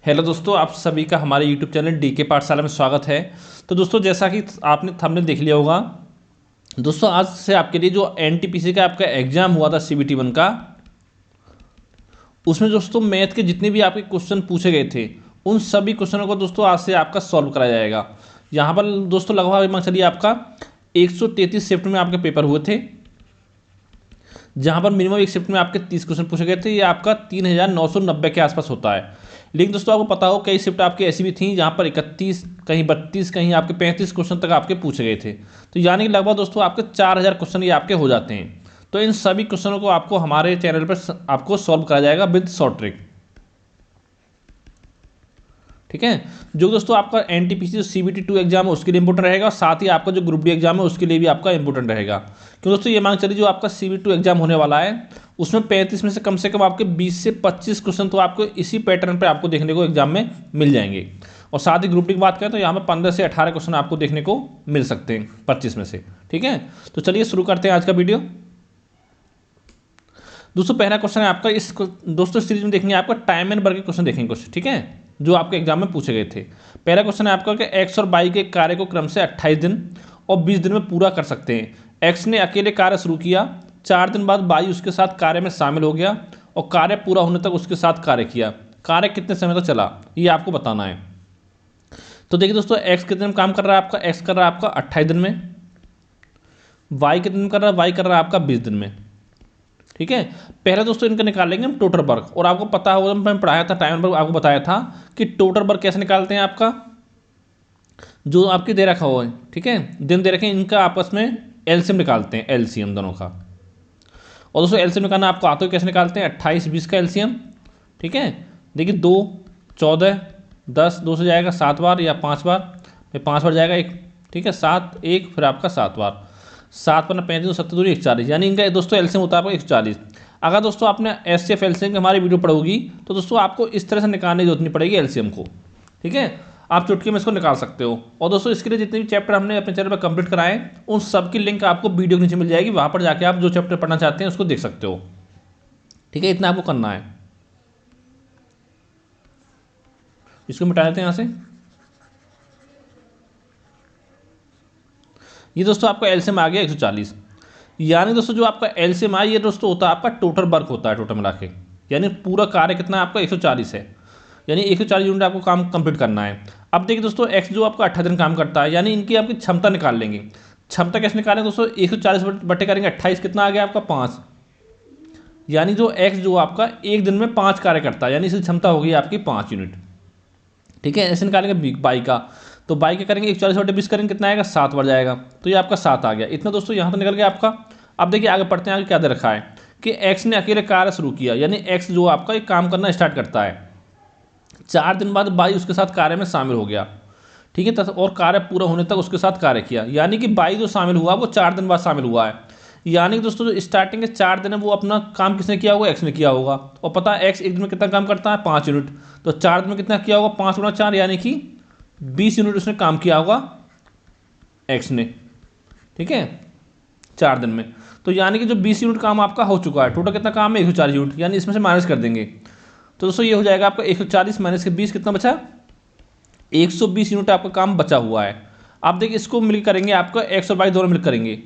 Hello दोस्तों, आप सभी का हमारे यूट्यूब चैनल डीके पाठशाला में स्वागत है। तो दोस्तों, जैसा कि आपने थंबनेल देख लिया होगा, दोस्तों आज से आपके लिए जो एनटीपीसी का आपका एग्जाम हुआ था सीबीटी 1 का, उसमें दोस्तों मैथ के जितने भी आपके क्वेश्चन पूछे गए थे उन सभी क्वेश्चनों को दोस्तों आज से आपका सॉल्व कराया जाएगा। यहाँ पर दोस्तों लगभग मान चलिए आपका 133 शिफ्ट में आपके पेपर हुए थे, जहाँ पर मिनिमम एक शिफ्ट में आपके 30 क्वेश्चन पूछे गए थे। ये आपका 3990 के आसपास होता है। लेकिन दोस्तों आपको पता हो कई शिफ्ट आपकी ऐसी भी थी जहाँ पर 31, कहीं 32, कहीं आपके 35 क्वेश्चन तक आपके पूछे गए थे। तो यानी कि लगभग दोस्तों आपके 4000 क्वेश्चन ये आपके हो जाते हैं। तो इन सभी क्वेश्चनों को आपको हमारे चैनल पर आपको सॉल्व कराया जाएगा विद शॉर्ट ट्रिक। ठीक है, जो दोस्तों आपका एनटीपीसी जो सीबीटी 2 एग्जाम है उसके लिए इंपॉर्टेंट रहेगा, और साथ ही आपका जो ग्रुप डी एग्जाम है उसके लिए भी आपका इंपॉर्टेंट रहेगा। क्यों दोस्तों, ये मान चलिए जो आपका सीबीटी 2 एग्जाम होने वाला है उसमें 35 में से कम आपके 20 से 25 क्वेश्चन तो आपको इसी पैटर्न पे आपको देखने को एग्जाम में मिल जाएंगे। और साथ ही ग्रुप डी की बात करें तो यहाँ पर 15 से 18 क्वेश्चन आपको देखने को मिल सकते हैं 25 में से। ठीक है, तो चलिए शुरू करते हैं आज का वीडियो। दोस्तों पहला क्वेश्चन है आपका, इस दोस्तों सीरीज में देखेंगे आपका टाइम एंड वर्क के क्वेश्चन देखेंगे कुछ। ठीक है, जो आपके एग्जाम में पूछे गए थे। पहला क्वेश्चन है आपका कि एक्स और वाई के कार्य को क्रम से 28 दिन और 20 दिन में पूरा कर सकते हैं। एक्स ने अकेले कार्य शुरू किया, 4 दिन बाद वाई उसके साथ कार्य में शामिल हो गया और कार्य पूरा होने तक उसके साथ कार्य किया। कार्य कितने समय तक चला, ये आपको बताना है। तो देखिए दोस्तों, एक्स कितने दिन में काम कर रहा है आपका, एक्स कर रहा है आपका 28 दिन में। वाई कितने दिन कर रहा है, वाई कर रहा है आपका 20 दिन में। ठीक है, पहले दोस्तों इनका निकालेंगे हम टोटल वर्क। और आपको पता होगा, मैंने पढ़ाया था टाइम वर्क, आपको बताया था कि टोटल वर्क कैसे निकालते हैं। आपका जो आपके दे रखा हुआ है, ठीक है, दिन दे रखे हैं, इनका आपस में एलसीएम निकालते हैं, एलसीएम दोनों का। और दोस्तों एलसीएम निकालना आपको आता है, कैसे निकालते हैं, 28 20 का एलसीएम। ठीक है, देखिए 2 14 10, 2 से जाएगा 7 बार या 5 बार, फिर 5 बार जाएगा 1। ठीक है, 7 1 फिर आपका 7 बार, 7 पर 35 70 दूरी 140, यानी इनका दोस्तों एलसीएम होता है आपको 140। अगर दोस्तों आपने एचसीएफ एलसीएम की हमारी वीडियो पढ़ोगी तो दोस्तों आपको इस तरह से निकालने की जरूरत नहीं पड़ेगी एलसीएम को। ठीक है, आप चुटकी में इसको निकाल सकते हो। और दोस्तों इसके लिए जितने भी चैप्टर हमने अपने चैनल पर कंप्लीट कराए उन सब की लिंक आपको वीडियो के नीचे मिल जाएगी, वहां पर जाके आप जो चैप्टर पढ़ना चाहते हैं उसको देख सकते हो। ठीक है, इतना आपको करना है। इसको मिटा देते हैं यहाँ से। ये दोस्तों आपका एलसीएम आ गया 140। यानी दोस्तों जो आपका एलसीएम आई ये दोस्तों होता है आपका टोटल वर्क होता है, टोटल मिला के। यानी पूरा कार्य कितना आपका 140 है, यानी 140 यूनिट आपको काम कंप्लीट करना है। अब देखिए दोस्तों, एक्स जो आपका 28 दिन काम करता है, यानी इनकी आपकी क्षमता निकाल लेंगे। क्षमता कैसे निकालें दोस्तों, 140 बट्टे करेंगे 28, कितना आ गया आपका 5। यानी जो एक्स जो आपका एक दिन में 5 कार्य करता है, यानी इसकी क्षमता होगी आपकी 5 यूनिट। ठीक है, ऐसे निकालेंगे बाई का, तो बाई का करेंगे 140 बटे 20 करेंगे, कितना आएगा 7 बार जाएगा, तो ये आपका 7 आ गया। इतना दोस्तों यहाँ तो निकल गया आपका। अब देखिए आगे पढ़ते हैं, आगे क्या दे रखा है कि एक्स ने अकेले कार्य शुरू किया, यानी एक्स जो आपका एक काम करना स्टार्ट करता है, 4 दिन बाद बाई उसके साथ कार्य में शामिल हो गया। ठीक है, और कार्य पूरा होने तक उसके साथ कार्य किया, यानी कि बाई जो शामिल हुआ वो 4 दिन बाद शामिल हुआ है। यानी कि दोस्तों जो स्टार्टिंग के 4 दिन है वो अपना काम किसने किया होगा, एक्स ने किया होगा। और पता है एक्स एक दिन में कितना काम करता है, 5 यूनिट। तो 4 दिन में कितना किया होगा, 5 गुणा 4, यानी कि 20 यूनिट उसने काम किया होगा एक्स ने। ठीक है, 4 दिन में। तो यानी कि जो 20 यूनिट काम आपका हो चुका है, टोटल कितना काम है 140 यूनिट, यानी इसमें से माइनस कर देंगे। तो दोस्तों ये हो जाएगा आपका 140 माइनस के 20, कितना बचा, 120 यूनिट आपका काम बचा हुआ है। आप देखिए इसको मिल करेंगे, आपका एक्स और वाई दोनों मिल करेंगे।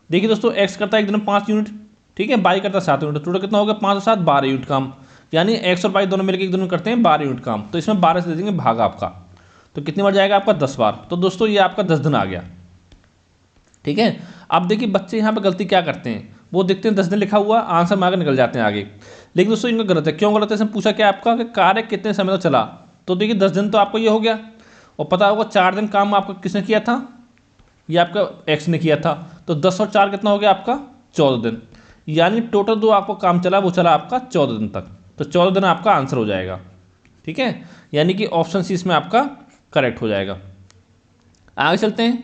देखिए दोस्तों, एक्स करता है एक दिन में 5 यूनिट, ठीक है, वाई करता है 7 यूनिट, टोटल कितना हो गया 5 और 7 12 यूनिट काम। यानी एक्स और वाई दोनों मिलकर एक दिन में करते हैं 12 यूनिट काम। तो इसमें 12 से दे देंगे भाग आपका, तो कितनी बार जाएगा आपका 10 बार। तो दोस्तों ये आपका 10 दिन आ गया। ठीक है, अब देखिए बच्चे यहाँ पे गलती क्या करते हैं, वो देखते हैं 10 दिन लिखा हुआ, आंसर मांग निकल जाते हैं आगे। लेकिन दोस्तों इनका गलत है। क्यों गलत है, इसमें पूछा क्या आपका कि कार्य कितने समय तक चला। तो देखिए 10 दिन तो आपको ये हो गया, और पता होगा 4 दिन काम आपका किसने किया था, ये आपका एक्स ने किया था। तो 10 और 4 कितना हो गया आपका 14 दिन। यानी टोटल जो आपको काम चला वो चला आपका 14 दिन तक। तो 14 दिन आपका आंसर हो जाएगा। ठीक है, यानी कि ऑप्शन सी इसमें आपका करेक्ट हो जाएगा। आगे चलते हैं।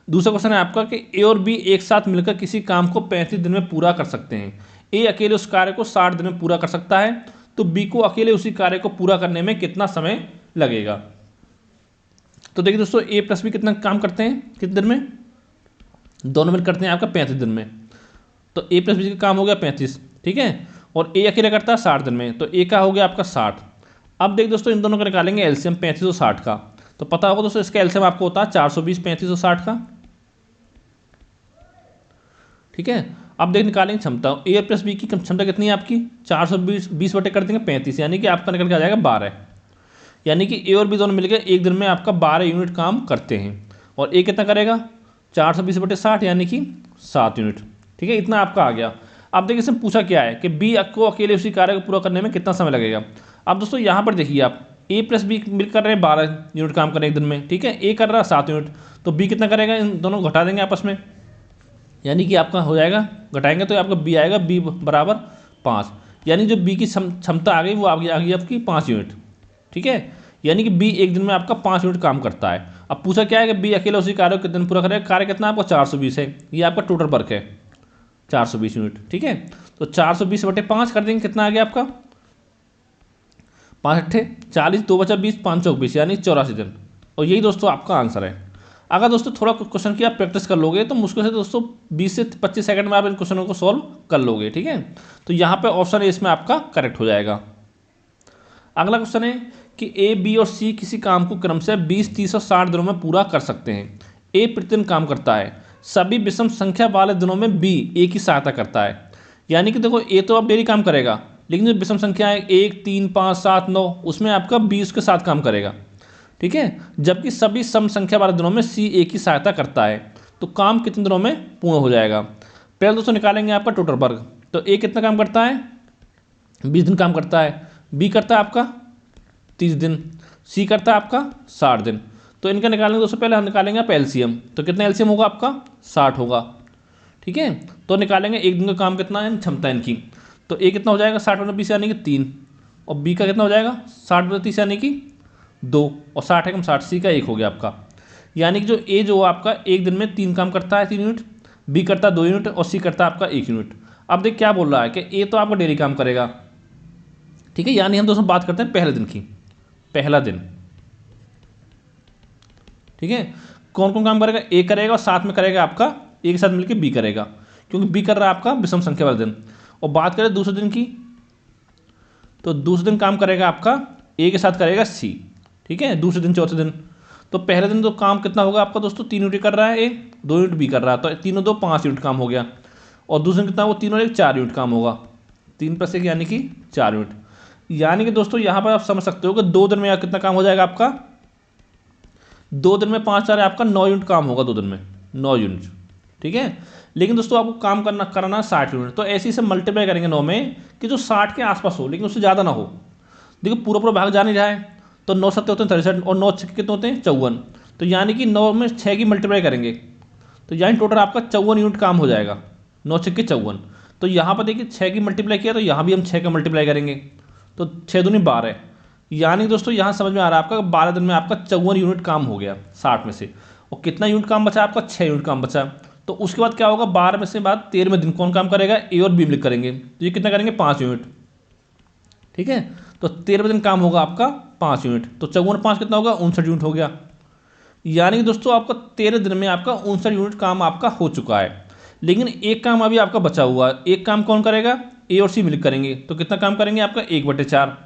दूसरा क्वेश्चन है आपका कि ए और बी एक साथ मिलकर किसी काम को 35 दिन में पूरा कर सकते हैं। ए अकेले उस कार्य को 60 दिन में पूरा कर सकता है, तो बी को अकेले उसी कार्य को पूरा करने में कितना समय लगेगा। तो देखिए दोस्तों, ए प्लस बी कितना काम करते हैं, कितने दिन में, दोनों मिल करते हैं आपका 35 दिन में। तो ए प्लस बी का काम हो गया 35, ठीक है, और ए अकेले करता है 60 दिन में, तो ए का हो गया आपका 60। अब देख दोस्तों, इन दोनों का निकालेंगे एलसीएम 35 और 60 का। तो पता होगा दोस्तों इसका एलसीएम आपको होता है 420 35 और 60 का। ठीक है, अब देख निकालेंगे क्षमता। ए प्लस बी की क्षमता कितनी है आपकी, 420 बटे कर देंगे 35, यानी कि आपका निकल के आ जाएगा 12। यानी कि ए और बी दोनों मिलकर एक दिन में आपका 12 यूनिट काम करते हैं। और ए कितना करेगा, 420 बटे 60 यानी कि 7 यूनिट। ठीक है, इतना आपका आ गया। अब देखिए इसमें पूछा क्या है कि बी को अकेले उसी कार्य को पूरा करने में कितना समय लगेगा। अब दोस्तों यहाँ पर देखिए आप, ए प्लस बी मिलकर कर रहे हैं 12 यूनिट काम कर रहे हैं एक दिन में। ठीक है, ए कर रहा है 7 यूनिट, तो बी कितना करेगा, इन दोनों घटा देंगे आपस में, यानी कि आपका हो जाएगा, घटाएंगे तो आपका बी आएगा, बी बराबर 5। यानी जो बी की क्षमता आ गई वो आ गई आपकी 5 यूनिट। ठीक है, यानी कि बी एक दिन में आपका 5 यूनिट काम करता है। अब पूछा क्या है कि बी अकेले उसी कार्य को कितने दिन पूरा करेगा। कार्य कितना आपका 420 है, ये आपका टोटल वर्क है 420 यूनिट। ठीक है, तो 420 बटे 5 कर देंगे, कितना आ गया आपका 5 अट्ठे 40, 2 बचा 20, 5 चौक 20, यानी 84 दिन। और यही दोस्तों आपका आंसर है। अगर दोस्तों थोड़ा क्वेश्चन की आप प्रैक्टिस कर लोगे तो मुश्किल से दोस्तों 20 से 25 सेकंड में आप इन क्वेश्चनों को सॉल्व कर लोगे। ठीक है, तो यहाँ पे ऑप्शन ए इसमें आपका करेक्ट हो जाएगा। अगला क्वेश्चन है कि ए बी और सी किसी काम को क्रम से 20 30 और 60 दिनों में पूरा कर सकते हैं। ए प्रतिदिन काम करता है, सभी विषम संख्या वाले दिनों में बी ए की सहायता करता है। यानी कि देखो ए तो अब डेली काम करेगा, लेकिन जो विषम संख्या है 1 3 5 7 9, उसमें आपका बी उसके साथ काम करेगा। ठीक है, जबकि सभी सम संख्या वाले दिनों में सी ए की सहायता करता है। तो काम कितने दिनों में पूर्ण हो जाएगा। पहले दोस्तों निकालेंगे आपका टोटल वर्क। तो ए कितना काम करता है, 20 दिन काम करता है, बी करता है आपका 30 दिन, सी करता है आपका 60 दिन। तो इनका निकालेंगे दोस्तों, पहले हम निकालेंगे आप एलसीएम। तो कितना एलसीएम होगा आपका 60 होगा। ठीक है, तो निकालेंगे एक दिन का काम कितना है, क्षमता इनकी। तो ए कितना हो जाएगा 60 बटे 20 यानी कि 3, और बी का कितना हो जाएगा 60 बटे 30 यानी कि 2, और 60 है कम 60, सी का 1 हो गया आपका। यानी कि जो ए जो आपका एक दिन में 3 काम करता है 3 यूनिट, बी करता है 2 यूनिट, और सी करता है आपका 1 यूनिट। अब देख क्या बोल रहा है कि ए तो आपका डेली काम करेगा। ठीक है, यानी हम दोस्तों बात करते हैं पहले दिन की, पहला दिन। ठीक है, कौन कौन काम करेगा, ए करेगा और साथ में करेगा आपका ए के साथ मिलकर बी करेगा, क्योंकि बी कर रहा है आपका विषम संख्या वाले दिन। और बात करें दूसरे दिन की, तो दूसरे दिन काम करेगा आपका ए के साथ करेगा सी। ठीक है, दूसरे दिन चौथे दिन। तो पहले दिन तो काम कितना होगा आपका दोस्तों, 3 यूनिट कर रहा है ए, 2 यूनिट बी कर रहा है, तो 3 2 5 यूनिट काम हो गया। और दूसरे दिन कितना, वो 3 और 1 4 यूनिट काम होगा, 3 + 1 यानी कि 4 यूनिट। यानी कि दोस्तों यहाँ पर आप समझ सकते हो कि 2 दिन में कितना काम हो जाएगा आपका, 2 दिन में 5 4 आपका 9 यूनिट काम होगा, 2 दिन में 9 यूनिट। ठीक है, लेकिन दोस्तों आपको काम कराना 60 यूनिट। तो ऐसे ही से मल्टीप्लाई करेंगे 9 में कि जो 60 के आसपास हो, लेकिन उससे ज़्यादा ना हो। देखो पूरा पूरा भाग जा नहीं रहा है, तो 9 7 होते हैं 63, और 9 6 कितने होते हैं 54। तो यानी कि 9 में 6 की मल्टीप्लाई करेंगे, तो यानी टोटल आपका 54 यूनिट काम हो जाएगा, 9 6 के 54। तो यहाँ पर देखिए 6 की मल्टीप्लाई किया, तो यहाँ भी हम 6 का मल्टीप्लाई करेंगे, तो 6 दूनी 12। यानी दोस्तों यहाँ समझ में आ रहा है आपका 12 दिन में आपका 54 यूनिट काम हो गया 60 में से। और कितना यूनिट काम बचा आपका, 6 यूनिट काम बचा। तो उसके बाद क्या होगा, 12 में से बाद 13वें दिन कौन काम करेगा, ए और बी मिलकर करेंगे। तो ये कितना करेंगे 5 यूनिट। ठीक है, तो 13वें दिन काम होगा आपका 5 यूनिट, तो 54 5 कितना होगा 59 यूनिट हो गया। यानी कि दोस्तों आपका 13 दिन में आपका 59 यूनिट काम आपका हो चुका है। लेकिन एक काम अभी आपका बचा हुआ है, एक काम कौन करेगा, ए और सी मिलकर करेंगे। तो कितना काम करेंगे आपका 1/4।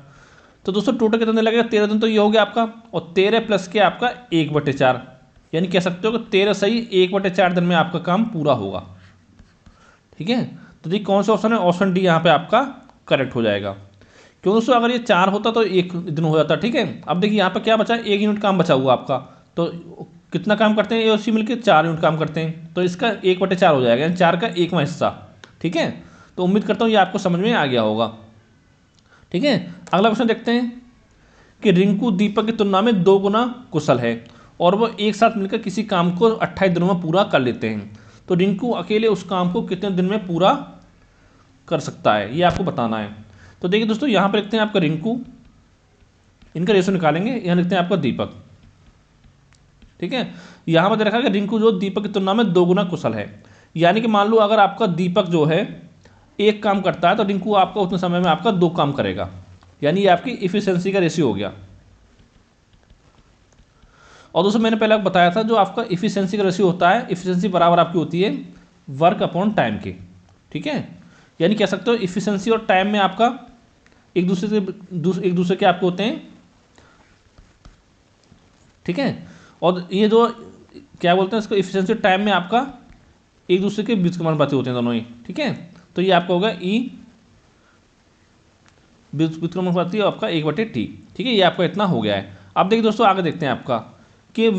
तो दोस्तों टोटल कितना दिन लगेगा, 13 दिन तो ये हो गया आपका, और 13 प्लस के आपका 1/4, यानी कह सकते हो कि 13 सही 1/4 दिन में आपका काम पूरा होगा। ठीक है, तो देखिए कौन सा ऑप्शन है, ऑप्शन डी यहाँ पे आपका करेक्ट हो जाएगा। क्यों दोस्तों, अगर ये 4 होता तो 1 दिन हो जाता। ठीक है, अब देखिए यहाँ पर क्या बचा, 1 यूनिट काम बचा हुआ आपका। तो कितना काम करते हैं ए और सी मिलकर, 4 यूनिट काम करते हैं, तो इसका 1/4 हो जाएगा, यानी 4 का 1वां हिस्सा। ठीक है, तो उम्मीद करता हूँ ये आपको समझ में आ गया होगा। ठीक है, अगला क्वेश्चन देखते हैं कि रिंकू दीपक की तुलना में 2 गुना कुशल है और वो एक साथ मिलकर किसी काम को 28 दिनों में पूरा कर लेते हैं। तो रिंकू अकेले उस काम को कितने दिन में पूरा कर सकता है, ये आपको बताना है। तो देखिए दोस्तों यहाँ पर लिखते हैं आपका रिंकू, इनका रेशो निकालेंगे, यहाँ लिखते हैं आपका दीपक। ठीक है, यहाँ पर देखा कि रिंकू जो दीपक की तुलना में 2 गुना कुशल है। यानी कि मान लो अगर आपका दीपक जो है एक काम करता है, तो रिंकू आपका उतने समय में आपका 2 काम करेगा, यानी ये आपकी इफिशिएंसी का रेशियो हो गया। और दोस्तों मैंने पहले आपको बताया था, जो आपका इफिशिएंसी का रेशियो होता है, इफिशिएंसी बराबर आपकी होती है वर्क अपॉन टाइम के। ठीक है, यानी कह सकते हो इफिशिएंसी और टाइम में आपका एक दूसरे के आपके होते हैं, ठीक है। और ये जो क्या बोलते हैं इसको, इफिशिएंसी टाइम में आपका एक दूसरे के बीच समानुपाती होते हैं दोनों ही, ठीक है। तो ये आपका होगा ई व्युत्क्रमानुपाती आपका 1/t, ठीक है। ये आपका इतना हो गया है। अब देखिए दोस्तों आगे देखते हैं आपका कि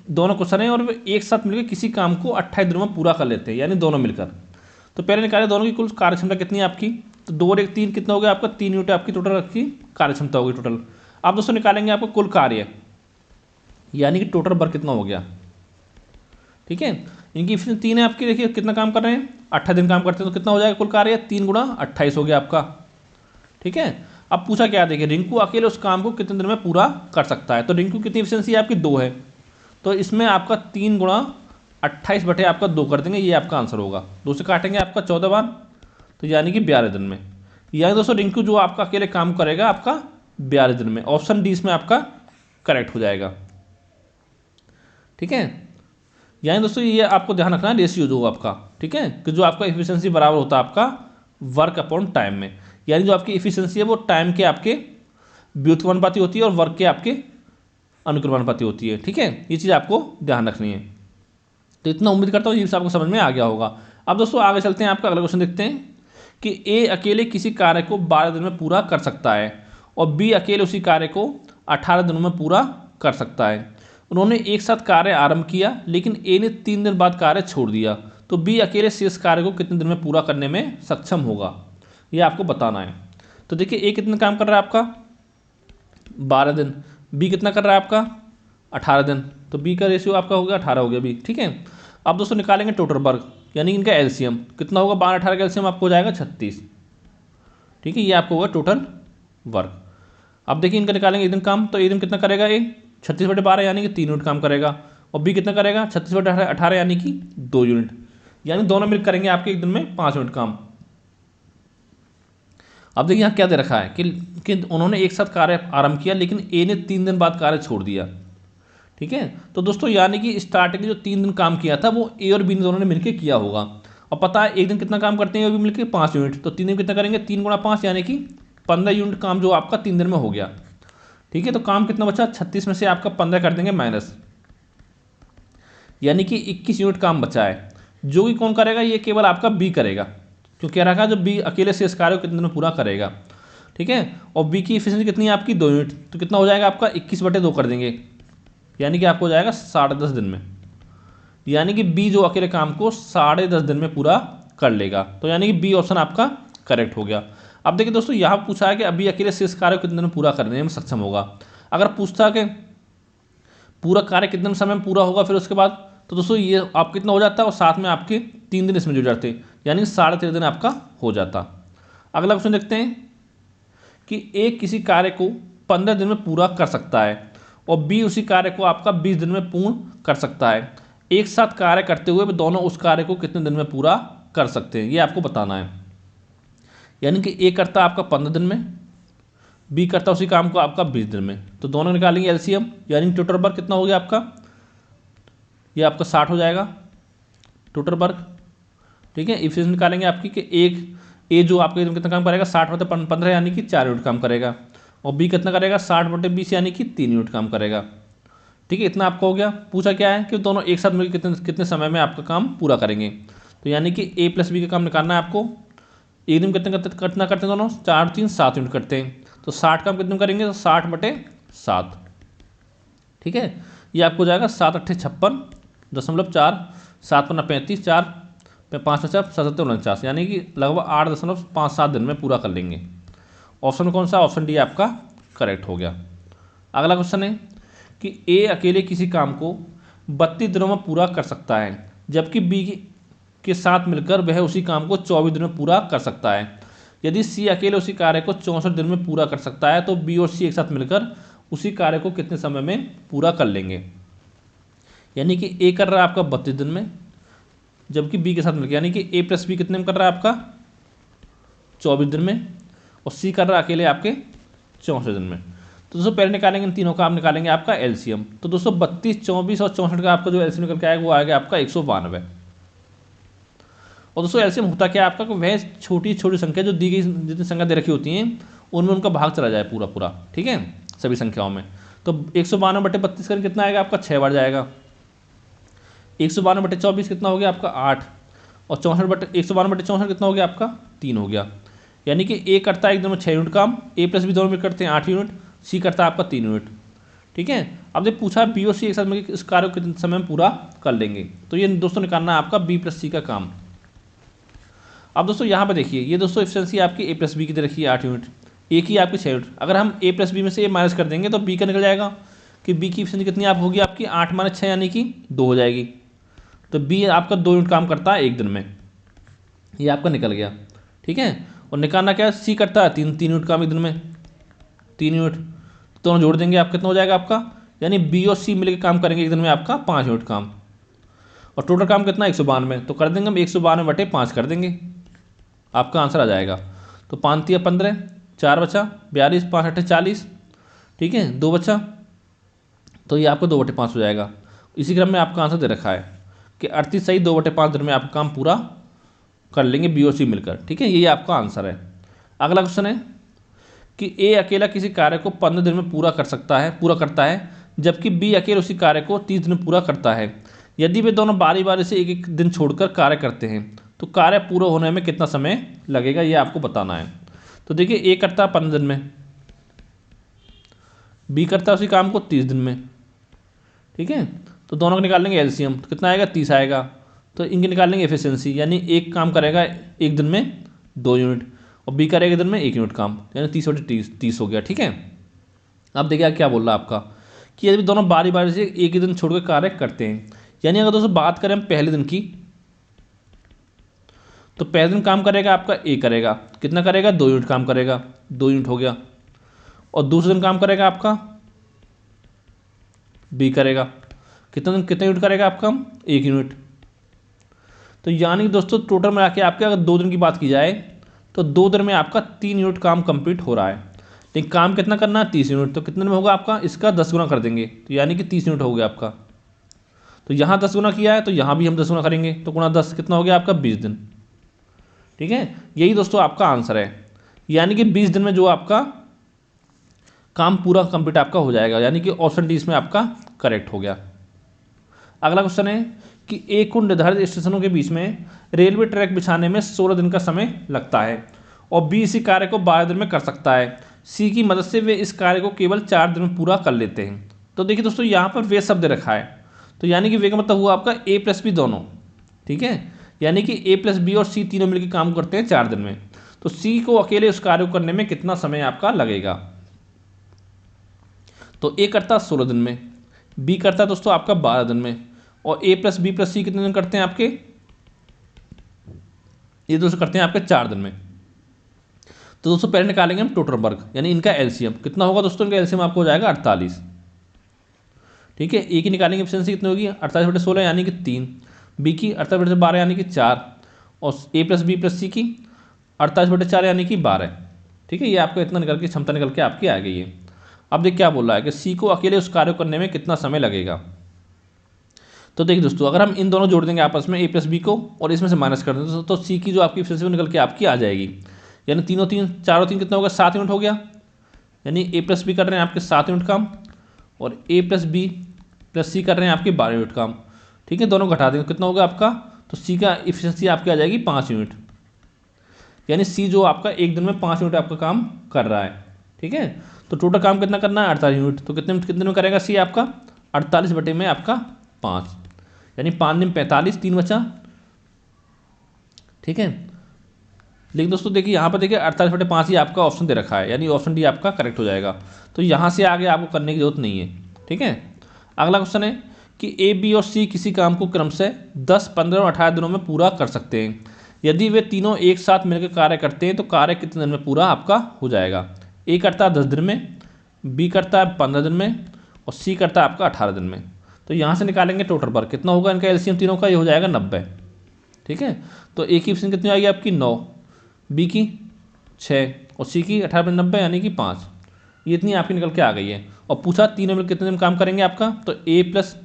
दोनों क्वेश्चन है और वे एक साथ मिलकर किसी काम को 28 दिनों में पूरा कर लेते हैं, यानी दोनों मिलकर। तो पहले निकाले दोनों की कुल कार्यक्षमता कितनी है आपकी, तो 2 और 1 3 कितना हो गया आपका, 3 यूनिट आपकी टोटल आपकी कार्यक्षमता होगी टोटल। आप दोस्तों निकालेंगे आपको कुल कार्य, यानी कि टोटल वर्क कितना हो गया, ठीक है। इनकी इफिशिएंसी 3 है आपकी, देखिए कितना काम कर रहे हैं, 28 दिन काम करते हैं, तो कितना हो जाएगा कुल कार्य, 3 गुणा 28 हो गया आपका, ठीक है। अब पूछा क्या, देखिए रिंकू अकेले उस काम को कितने दिन में पूरा कर सकता है। तो रिंकू कितनी इफिशिएंसी है आपकी, 2 है, तो इसमें आपका 3 गुणा 28 बटे आपका 2 कर देंगे, ये आपका आंसर होगा। 2 से काटेंगे आपका 14 बार, तो यानी कि 12 दिन में। यानी दोस्तों रिंकू जो आपका अकेले काम करेगा आपका 12 दिन में। ऑप्शन डी इसमें आपका करेक्ट हो जाएगा, ठीक है। यानी दोस्तों ये आपको ध्यान रखना है रेशियो जो आपका, ठीक है, कि जो आपका इफिशिएंसी बराबर होता है आपका वर्क अपॉन टाइम में। यानी जो आपकी इफिशिएंसी है वो टाइम के आपके व्युत्क्रमानुपाती होती है और वर्क के आपके अनुक्रमानुपाती होती है, ठीक है। ये चीज़ आपको ध्यान रखनी है। तो इतना उम्मीद करता हूँ ये आपको समझ में आ गया होगा। अब दोस्तों आगे चलते हैं, आपका अगला क्वेश्चन देखते हैं कि ए अकेले किसी कार्य को 12 दिन में पूरा कर सकता है और बी अकेले उसी कार्य को 18 दिनों में पूरा कर सकता है। उन्होंने एक साथ कार्य आरंभ किया, लेकिन ए ने 3 दिन बाद कार्य छोड़ दिया, तो बी अकेले शेष कार्य को कितने दिन में पूरा करने में सक्षम होगा, ये आपको बताना है। तो देखिए ए कितना काम कर रहा है आपका 12 दिन, बी कितना कर रहा है आपका 18 दिन, तो बी का रेशियो आपका हो गया 18 हो गया बी, ठीक है। अब दोस्तों निकालेंगे टोटल वर्क, यानी इनका एलसीएम कितना होगा, 12 18 का एलसीएम आपको हो जाएगा 36, ठीक है। ये आपको होगा टोटल वर्क। अब देखिए इनका निकालेंगे एक दिन काम, तो एक दिन कितना करेगा ए 36/12 यानी कि 3 यूनिट काम करेगा, और बी कितना करेगा 36/18 यानी कि 2 यूनिट, यानी दोनों मिल करेंगे आपके एक दिन में 5 यूनिट काम। अब देखिए यहाँ क्या दे रखा है कि उन्होंने एक साथ कार्य आरंभ किया, लेकिन ए ने 3 दिन बाद कार्य छोड़ दिया, ठीक है। तो दोस्तों यानी कि स्टार्टिंग जो 3 दिन काम किया था वो ए और बी दोनों ने मिलकर किया होगा। और पता है एक दिन कितना काम करते हैं ए और बी मिलकर 5 यूनिट, तो 3 दिन कितना करेंगे 3 गुणा 5 यानी कि 15 यूनिट काम जो आपका 3 दिन में हो गया, ठीक है। तो काम कितना बचा 36 में से आपका 15 कर देंगे माइनस, यानी कि 21 यूनिट काम बचा है, जो कि कौन करेगा, ये केवल आपका बी करेगा, क्योंकि कह रखा है जो बी अकेले शेष कार्य को कितने दिन में पूरा करेगा, ठीक है। और बी की इफिशिएंसी कितनी है आपकी 2 यूनिट, तो कितना हो जाएगा आपका 21/2 कर देंगे, यानी कि आपको हो जाएगा 10.5 दिन में, यानी कि बी जो अकेले काम को 10.5 दिन में पूरा कर लेगा। तो यानी कि बी ऑप्शन आपका करेक्ट हो गया। अब देखिए दोस्तों यहाँ पूछा है कि अभी अकेले शेष कार्य को कितने दिन में पूरा करने में सक्षम होगा। अगर पूछता कि पूरा कार्य कितने समय में पूरा होगा फिर उसके बाद, तो दोस्तों ये आप कितना हो जाता है, और साथ में आपके 3 दिन इसमें जुड़ जाते, यानी 13.5 दिन आपका हो जाता। अगला क्वेश्चन देखते हैं कि ए किसी कार्य को 15 दिन में पूरा कर सकता है और बी उसी कार्य को आपका 20 दिन में पूर्ण कर सकता है। एक साथ कार्य करते हुए वे दोनों उस कार्य को कितने दिन में पूरा कर सकते हैं, ये आपको बताना है। यानी कि ए करता आपका 15 दिन में, बी करता उसी काम को आपका 20 दिन में, तो दोनों निकालेंगे एलसीएम, यानी टोटल वर्क कितना हो गया आपका, ये आपका 60 हो जाएगा टोटल वर्क, ठीक है। इफिशिएंसी निकालेंगे आपकी कि एक ए जो आपके कितना काम करेगा 60/15 यानी कि 4 यूनिट काम करेगा, और बी कितना करेगा 60/20 यानी कि 3 यूनिट काम करेगा, ठीक है। इतना आपका हो गया। पूछा क्या है कि दोनों एक साथ मिलकर कितने कितने समय में आपका काम पूरा करेंगे, तो यानी कि ए प्लस बी का काम निकालना है आपको। एक दिन कितने कितना करते हैं दोनों, 4 3 7 यूनिट करते हैं, तो 60 काम कितने करेंगे, तो 60/7, ठीक है। ये आपको हो जाएगा 7 8 56.4, 7 5 35, 4 5 5 7 49, यानी कि लगभग 8.57 दिन में पूरा कर लेंगे। ऑप्शन कौन सा, ऑप्शन डी आपका करेक्ट हो गया। अगला क्वेश्चन है कि ए अकेले किसी काम को 32 दिनों में पूरा कर सकता है, जबकि बी के साथ मिलकर वह उसी काम को 24 दिनों में पूरा कर सकता है। यदि सी अकेले उसी कार्य को 64 दिन में पूरा कर सकता है, तो बी और सी एक साथ मिलकर उसी कार्य को कितने समय में पूरा कर लेंगे। यानी कि ए कर रहा है आपका 32 दिन में, जबकि बी के साथ मिलकर, यानी कि ए प्लस बी कितने में कर रहा है आपका 24 दिन में, और सी कर रहा है अकेले आपके 64 दिन में। तो दोस्तों पहले निकालेंगे इन तीनों का, आप निकालेंगे आपका एलसीएम। तो दोस्तों 32, 24 और 64 का आपका जो एलसीएम निकल के आएगा वो आएगा आपका 192। और दोस्तों एलसीएम होता क्या है आपका, वह छोटी छोटी संख्या जो दी गई जितनी संख्या दे रखी होती हैं उनमें उनका भाग चला जाए पूरा पूरा, ठीक है, सभी संख्याओं में। तो 192/32 करें कितना आएगा आपका, 6 बार जाएगा। 192/24 कितना हो गया आपका, 8। और 192/64 कितना हो गया आपका, 3 हो गया। यानी कि ए करता है एक दिन में 6 यूनिट काम, ए प्लस बी दोनों में करते हैं 8 यूनिट, सी करता है आपका 3 यूनिट, ठीक है। अब जब पूछा बी और सी एक साथ मिलकर इस कार्य को कितने समय में पूरा कर लेंगे, तो ये दोस्तों निकालना है आपका बी प्लस सी का काम। अब दोस्तों यहाँ पर देखिए, ये दोस्तों एफिशिएंसी आपकी ए प्लस बी की दे रखी है 8 यूनिट, ए की आपकी 6 यूनिट। अगर हम ए प्लस बी में से ए माइनस कर देंगे तो बी का निकल जाएगा कि बी की एफिशिएंसी कितनी आप होगी आपकी 8 - 6 यानी कि 2 हो जाएगी। तो बी आपका 2 यूनिट काम करता है एक दिन में, ये आपका निकल गया, ठीक है। और निकालना क्या है, सी करता है 3 यूनिट काम एक दिन में, 3 यूनिट। दोनों जोड़ देंगे आप कितना हो जाएगा आपका, यानी बी और सी मिलकर काम करेंगे एक दिन में आपका 5 यूनिट काम। और टोटल काम कितना 192, तो कर देंगे हम 192/5 कर देंगे, आपका आंसर आ जाएगा। तो 5 × 15, 4 बचा, 42, 5 × 8 40, ठीक है, 2 बचा, तो ये आपको 2/5 हो जाएगा। इसी क्रम में आपका आंसर दे रखा है कि 38 सही 2/5 दिन में आपका काम पूरा कर लेंगे बी और सी मिलकर, ठीक है, यही आपका आंसर है। अगला क्वेश्चन है कि ए अकेला किसी कार्य को 15 दिन में पूरा करता है, जबकि बी अकेले उसी कार्य को 30 दिन में पूरा करता है। यदि वे दोनों बारी बारी से एक एक दिन छोड़कर कार्य करते हैं तो कार्य पूरा होने में कितना समय लगेगा, ये आपको बताना है। तो देखिए, ए करता है 15 दिन में, बी करता है उसी काम को 30 दिन में, ठीक है। तो दोनों को निकाल लेंगे एलसीएम, तो कितना आएगा 30 आएगा। तो इनके निकाल लेंगे एफिशिएंसी, यानी एक काम करेगा एक दिन में 2 यूनिट और बी करेगा एक दिन में 1 यूनिट काम, यानी 30/30 हो गया, ठीक है। अब देखिए क्या बोल रहा है आपका कि यदि दोनों बारी बारी से एक ही दिन छोड़कर कार्य करते हैं, यानी अगर दोस्तों बात करें हम पहले दिन की, तो पहले दिन काम करेगा आपका ए करेगा, कितना करेगा 2 यूनिट काम करेगा, 2 यूनिट हो गया। और दूसरे दिन काम करेगा आपका बी करेगा, कितने यूनिट करेगा आपका 1 यूनिट। तो यानी दोस्तों टोटल मिला के आपके अगर 2 दिन की बात की जाए तो 2 दिन में आपका 3 यूनिट काम कंप्लीट हो रहा है। लेकिन काम कितना करना है 30 यूनिट, तो कितने में होगा आपका, इसका 10 गुना कर देंगे, तो यानी कि 30 यूनिट हो गया आपका। तो यहाँ 10 गुना किया है तो यहाँ भी हम 10 गुना करेंगे, तो गुना 10 कितना हो गया आपका 20 दिन, ठीक है। यही दोस्तों आपका आंसर है, यानी कि 20 दिन में जो आपका काम पूरा कंप्लीट आपका हो जाएगा, यानी कि ऑप्शन डी इसमें आपका करेक्ट हो गया। अगला क्वेश्चन है कि एक को निर्धारित स्टेशनों के बीच में रेलवे ट्रैक बिछाने में 16 दिन का समय लगता है और बी इसी कार्य को 12 दिन में कर सकता है। सी की मदद से वे इस कार्य को केवल 4 दिन में पूरा कर लेते हैं। तो देखिए दोस्तों, यहाँ पर वे शब्द रखा है, तो यानी कि वे का मतलब हुआ आपका ए प्लस बी दोनों, ठीक है, यानी कि ए प्लस बी और सी तीनों मिलकर काम करते हैं 4 दिन में। तो सी को अकेले उस कार्य को करने में कितना समय आपका लगेगा, तो ए करता 16 दिन में, बी करता दोस्तों आपका 12 दिन में, और ए प्लस बी प्लस सी कितने दिन करते हैं आपके, ये दोस्तों करते हैं आपके 4 दिन में। तो दोस्तों पहले निकालेंगे हम टोटल वर्क, यानी इनका एलसीएम कितना होगा दोस्तों, इनका एलसीएम आपको हो जाएगा 48, ठीक है। ए की निकालेंगे एफिशिएंसी कितनी होगी 48/16 यानी कि 3, बी की 48/12 यानी कि 4, और ए प्लस बी प्लस सी की 48/4 यानी कि 12, ठीक है। ये आपको इतना निकल के क्षमता निकल के आपकी आ गई है। अब देख क्या बोल रहा है कि सी को अकेले उस कार्य करने में कितना समय लगेगा। तो देखिए दोस्तों, अगर हम इन दोनों जोड़ देंगे आपस में ए प्लस बी को और इसमें से माइनस कर दें तो सी की जो आपकी एफिशिएंसी निकल के आपकी आ जाएगी, यानी 3 और 3 4 और 3 कितना होगा 7 यूनिट हो गया, यानी ए प्लस बी कर रहे हैं आपके 7 यूनिट काम और ए प्लस बी प्लस सी कर रहे हैं आपके 12 यूनिट काम, ठीक है। दोनों घटा देंगे कितना होगा आपका, तो सी का एफिशिएंसी आपकी आ जाएगी 5 यूनिट, यानी सी जो आपका एक दिन में 5 यूनिट आपका काम कर रहा है, ठीक है। तो टोटल काम कितना करना है 48 यूनिट, तो कितने में करेगा सी आपका 48 बटे में आपका 5, यानी 5 दिन 45, 3 बचा, ठीक है। लेकिन दोस्तों देखिए यहाँ पर देखिए 48/5 ही आपका ऑप्शन दे रखा है, यानी ऑप्शन डी आपका करेक्ट हो जाएगा। तो यहाँ से आगे आपको करने की जरूरत नहीं है, ठीक है। अगला क्वेश्चन है कि ए बी और सी किसी काम को क्रमशः 10, 15 और 18 दिनों में पूरा कर सकते हैं। यदि वे तीनों एक साथ मिलकर कार्य करते हैं तो कार्य कितने दिन में पूरा आपका हो जाएगा। ए करता है 10 दिन में, बी करता है 15 दिन में और सी करता है आपका 18 दिन में। तो यहाँ से निकालेंगे टोटल वर्क कितना होगा इनका एलसीएम तीनों का, ये हो जाएगा 90, ठीक है। तो ए की एफिशिएंसी कितनी आएगी आपकी 9, बी की 6 और सी की 18/90 यानी कि 5, ये इतनी आपकी निकल के आ गई है। और पूछा तीनों में कितने दिन काम करेंगे आपका, तो ए प्लस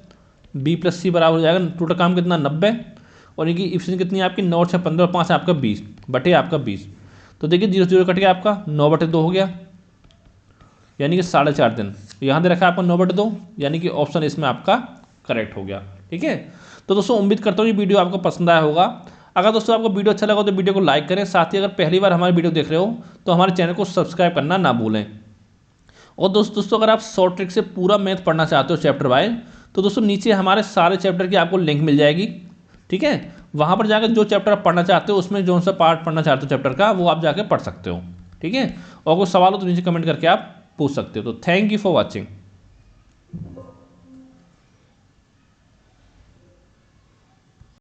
बी प्लस सी बराबर हो जाएगा टोटल काम कितना 90, और इनकी एफिशिएंसी कितनी है आपकी 9 और 6 15 और 5 है आपका 20 बटे आपका 20। तो देखिए 0 कट गया आपका, 9/2 हो गया, यानी कि 4.5 दिन। यहाँ दे रखा है आपका 9/2, यानी कि ऑप्शन इसमें आपका करेक्ट हो गया। ठीक है, तो दोस्तों उम्मीद करता हूँ ये वीडियो आपको पसंद आया होगा। अगर दोस्तों आपको वीडियो अच्छा लगा तो वीडियो को लाइक करें, साथ ही अगर पहली बार हमारे वीडियो देख रहे हो तो हमारे चैनल को सब्सक्राइब करना ना भूलें। और दोस्तों अगर आप शॉर्ट ट्रिक से पूरा मैथ पढ़ना चाहते हो चैप्टर वाइज, तो दोस्तों नीचे हमारे सारे चैप्टर की आपको लिंक मिल जाएगी। ठीक है, वहाँ पर जाकर जो चैप्टर आप पढ़ना चाहते हो, उसमें जो सा पार्ट पढ़ना चाहते हो चैप्टर का, वो आप जाकर पढ़ सकते हो। ठीक है, और कोई सवाल हो तो नीचे कमेंट करके आप पूछ सकते हो। तो थैंक यू फॉर वॉचिंग।